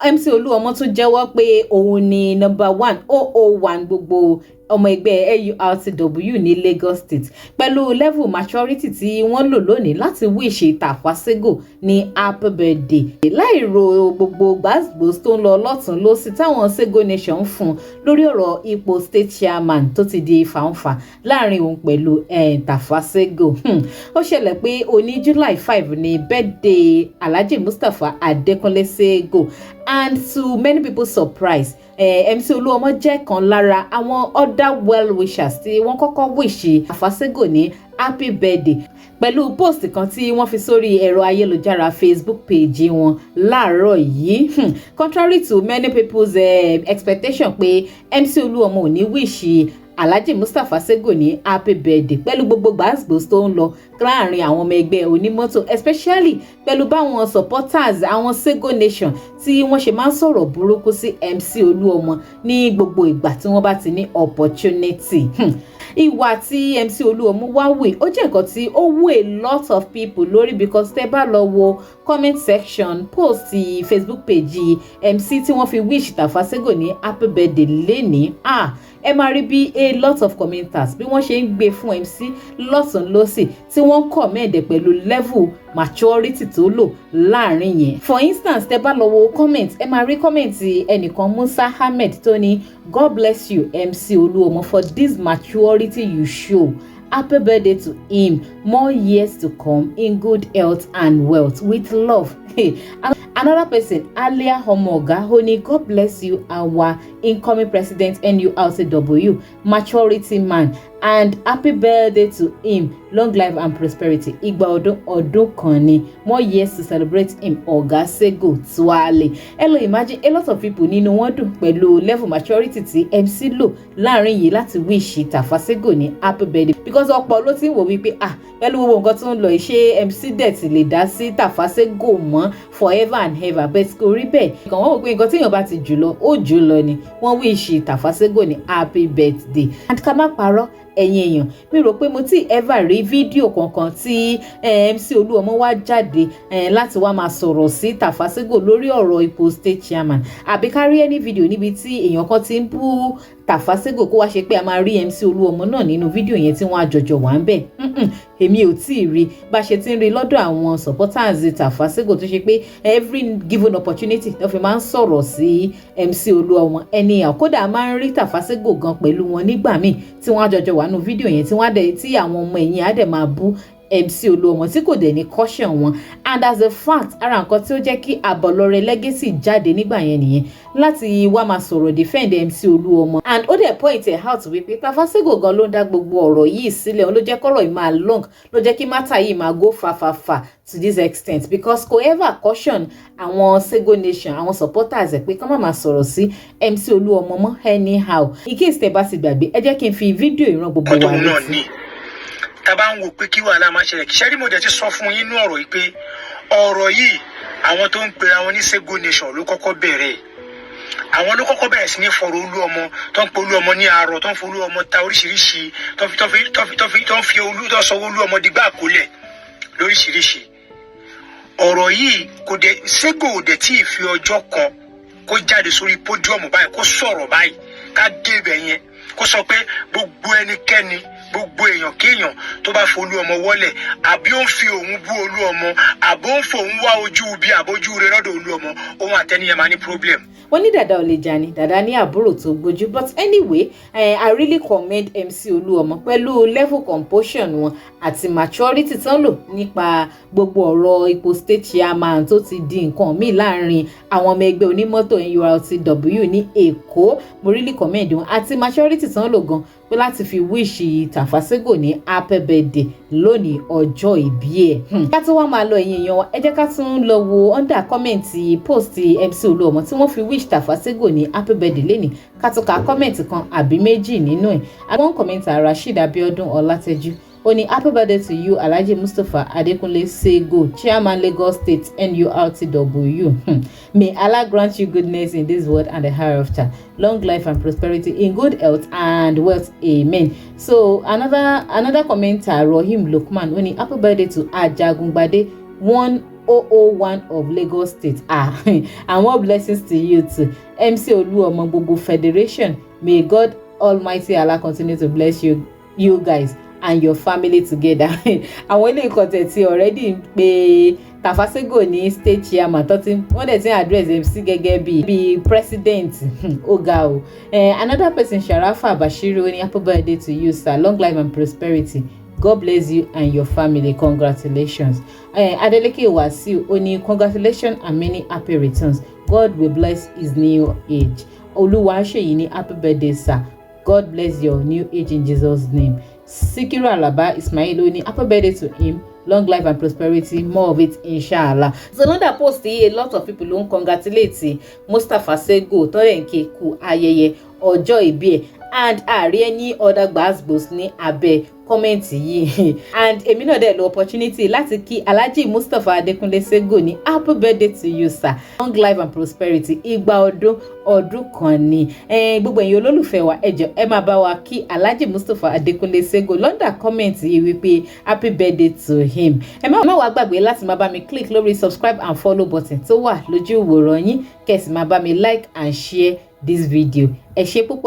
MC Oluomo tún jẹ́wọ́ pé òun ni number 1 gbogbo ọmọ ẹgbẹ́ NURTW ní Lagos State pẹ̀lú level maturity tí wọ́n lò lónìí láti wish Tafa Sego ní happy birthday. Láìro gbogbo gbàgbós tó ń lọ lọ́tún lósì táwọn Sego Nation fún lórí ọ̀rọ̀ ipò state chairman tó ti di fàǹfà láàrin òun pẹ̀lú Tafa Sego. Ó ṣẹlẹ̀ pé òní July 5 ní birthday Alhaji Mustapha Adekunle Sego, and to many people's surprise, MC Oluomo jẹ́ kan lára àwọn other well wishers tí wọ́n kọ́kọ́ wish Tafa Sego ní happy birthday pẹ̀lú post kan tí wọ́n fi sórí ẹ̀rọ ayélujára Facebook page wọn láàárọ̀ yìí. Contrary to many people's expectation pé MC Oluomo ò ní wish Alhaji Mustapha Sego ní happy birthday pẹ̀lú gbogbo gbàgbós tó ń lọ láàrin àwọn ọmọ ẹgbẹ́ onímọ́tò, especially pẹ̀lú báwọn supporters àwọn Sego Nation tí wọ́n ṣe máa ń sọ̀rọ̀ burúkú sí MC Oluomo ní gbogbo ìgbà tí wọ́n bá ti ní opportunity. Ìwà tí MC Oluomo wá wè ó jẹ́ nǹkan tí ó wù a lot of people lórí, because tẹ́ bá lọ wo comment section post Facebook page MC tí wọ́n fi wish Tafa Sego ní happy birthday lénìí, ẹ máa rí bí a lot of commenters bí wọ́n ṣe ń gbé fún MC lọ́tún lọ́sì tí wọ́n comment pẹ̀lú level maturity tó lò láàrin yẹn. For instance, tẹ́ bá lọ wo comment, ẹ máa rí comment ẹnìkan Musa Ahmed tó ní God bless you MC Oluomo for this maturity you show. Happy birthday to him. More years to come in good health and wealth. With love. Another person, Alia Homoga, Honey, God bless you, our incoming president NURTW, maturity man, and happy birthday to him. Long life and prosperity. Igba ọdún kan ni. More years to celebrate him. Oga Sego Tuale. Hello, imagine a lot of people nínú wọn dùn pẹ̀lú level maturity tí MC lò láàrin yìí láti wish Tafa Sego ní happy birthday. Because ọ̀pọ̀ ló ti ń wò wípé pẹ̀lú gbogbo nǹkan tó ń lọ ṣé MC dẹ̀ ti lè dá sí Tafa Sego mọ́ forever and ever, but kò rí bẹ́ẹ̀. Ìkàn wọ́n wò pé nǹkan tí èèyàn bá ti jù lọ ó jù lọ ni. Wọ́n wish Tafa Sego ní happy birthday. And ká má parọ́, ẹ̀yin èèyàn, mi rò pé mo ti ever rí fídíò kankan tí MC Oluomo wá jáde láti wá máa sọ̀rọ̀ sí Tafa Sego lórí ọ̀rọ̀ ipò state chairman, àbí ká rí any fídíò níbi tí èèyàn kan ti ń bú Tafa Sego kó wá ṣe pé a máa rí MC Oluomo náà nínú fídíò yẹn tí wọ́n á jọjọ wà ń bẹ̀. Èmi ò tí ì rí bá ṣe ti ń rí lọ́dọ̀ àwọn supporters Tafa Sego tó ṣe pé every given opportunity ló fi máa ń sọ̀rọ̀ sí MC Oluomo anyhow. Kódà a máa ń rí Tafa Sego gan pẹ̀lú wọn nígbà míì tí wọ́n á jọjọ wà nínú fídíò yẹn tí àwọn ọmọ ẹ̀yìn á dẹ̀ máa bú MC Oluomo tí kò dẹ̀ ní caution wọn. And as a fact, ara nǹkan tí ó jẹ́ kí Àbọ̀lọ́rẹ́ legacy jáde nígbà yẹn nìyẹn láti wá máa sọ̀rọ̀ defend MC Oluomo. And ó dẹ̀ point out wípé Tafa Sego gan ló ń dá gbogbo ọ̀rọ̀ yìí sílẹ̀, òun ló jẹ́ kọ́rọ̀ yìí máa long, ló jẹ́ kí matter yìí máa go far to this extent, because kò ever caution àwọn Sego Nation, àwọn supporters ẹ̀ pé kán má máa sọ̀rọ̀ sí MC Oluomo mọ́ anyhow. In case tẹ́ bá ti gbàgbé, ẹ jẹ́ kí n fi fídíò ìran gbogbo wa létí. Tàbá ń wò pé kí wàhálà máa ṣẹlẹ̀, ṣẹ́rí mo dẹ̀ ti sọ fún yín nínú ọ̀rọ̀ yìí pé ọ̀rọ̀ yìí àwọn tó ń pe àwọn ní Sego Nation ló kọ́kọ́ bẹ̀rẹ̀. Àwọn ló kọ́kọ́ bẹ̀rẹ̀ sí ní fọ̀rọ̀ Oluomo, tó ń pe Oluomo ní arọ, tó ń fi Oluomo ta oríṣiríṣi, tó ń fi sọ Oluomo dìgbà àkólẹ̀ lóríṣiríṣi. Ọ̀rọ̀ yìí kò dẹ̀ Sego ò dẹ̀ tí ì fi ọjọ́ kan kó jáde sórí pódíọ̀mù báyìí kó sọ̀rọ̀ báyìí ká dé ibẹ̀ yẹn kó sọ pé gbogbo ẹnikẹ́ni gbogbo èèyàn kéèyàn tó bá fi Oluomo wọlẹ̀ àbí ó ń fi òun bú Oluomo àbí ó ń fòun wá ojú bí àbójú rẹ̀ lọ́dọ̀ Oluomo, òun àtẹniyẹn máa ní problem. Wọ́n ní dàda ò lè jà ní dàda ní àbúrò tó gbójú, but anyway, I really commend MC Oluomo pẹ̀lú level composition wọn àti maturity tán lò nípa gbogbo ọ̀rọ̀ ipò state chairman tó ti di nǹkan míì láàrin àwọn ọmọ ẹgbẹ́ onímọ́tò NURTW ní Èkó. Mo really commend wọn àti maturity tán lò gan pé láti fi wish Tafa Sego ní happy birthday lónìí ọjọ́ ìbí ẹ̀. Ká tó wá máa lọ ẹ̀yin èèyàn wa, ẹ jẹ́ ká tún lọ wo under comment post MC Oluomo tí wọ́n fi wish Tafa Sego ní happy birthday lénìí. Ká tó ka comment kan àbí méjì nínú ẹ̀. Àwọn commenter Rashid Abiodun Ọlátẹ́jú ó ní happy birthday to you Alhaji Mustapha Adekunle Sego, Chairman Lagos State NURTW. May Allah grant you goodness in this world and the hereafter. Long life and prosperity in good health and wealth. Amen. So another commenter Rohim Lokman ó ní happy birthday to Ajagungbade 001 of Lagos State. And more blessings to you too. MC Oluomo Gbogbo Federation. May God Almighty Allah continue to bless you guys and your family together. Àwọn ilé ìkọ̀tẹ̀ tí already ń pe Tafa Sego ní state chairman tó ti wọ́n dẹ̀ ti address MC gẹ́gẹ́ bí president. Ó ga o. Another person, Sharafa Bashiru, ní happy birthday to you, sir. Long life and prosperity. God bless you and your family. Congratulations. Adeleke Wasiu Oni, congratulations and many happy returns. God will bless his new age. Oluwaseyi ní happy birthday, sir. God bless your new age in Jesus' name. Sikiru Alaba Ismail Oni, happy birthday to him. Long life and prosperity, more of it, inshallah. So another post here, a lot of people don't congratulate Tafa Sego tó dẹ̀ ń ké kú ayẹyẹ ọjọ́ ìbí ẹ̀, and àrí any other gbàgbós ní abẹ́ kọ́mẹ́ǹtì yìí. And èmi náà dẹ̀ lo opportunity láti kí Alhaji Mustapha Adekunle Sego ní happy birthday to you, sir. Long life and prosperity. Igba ọdún kan ni. Gbogbo ẹ̀yin olólùfẹ́ wa ẹ jọ̀ọ́ ẹ máa bá wa kí Alhaji Mustapha Adekunle Sego lọ́dà kọ́mẹ́ǹtì yìí wípé happy birthday to him. Ẹ má wá gbàgbé láti máa bá mi click lórí subscribe and follow button tó wà lójú ìwòran yín, kẹ́sì máa bá mi like and share this video. Ẹ ṣé púpọ̀.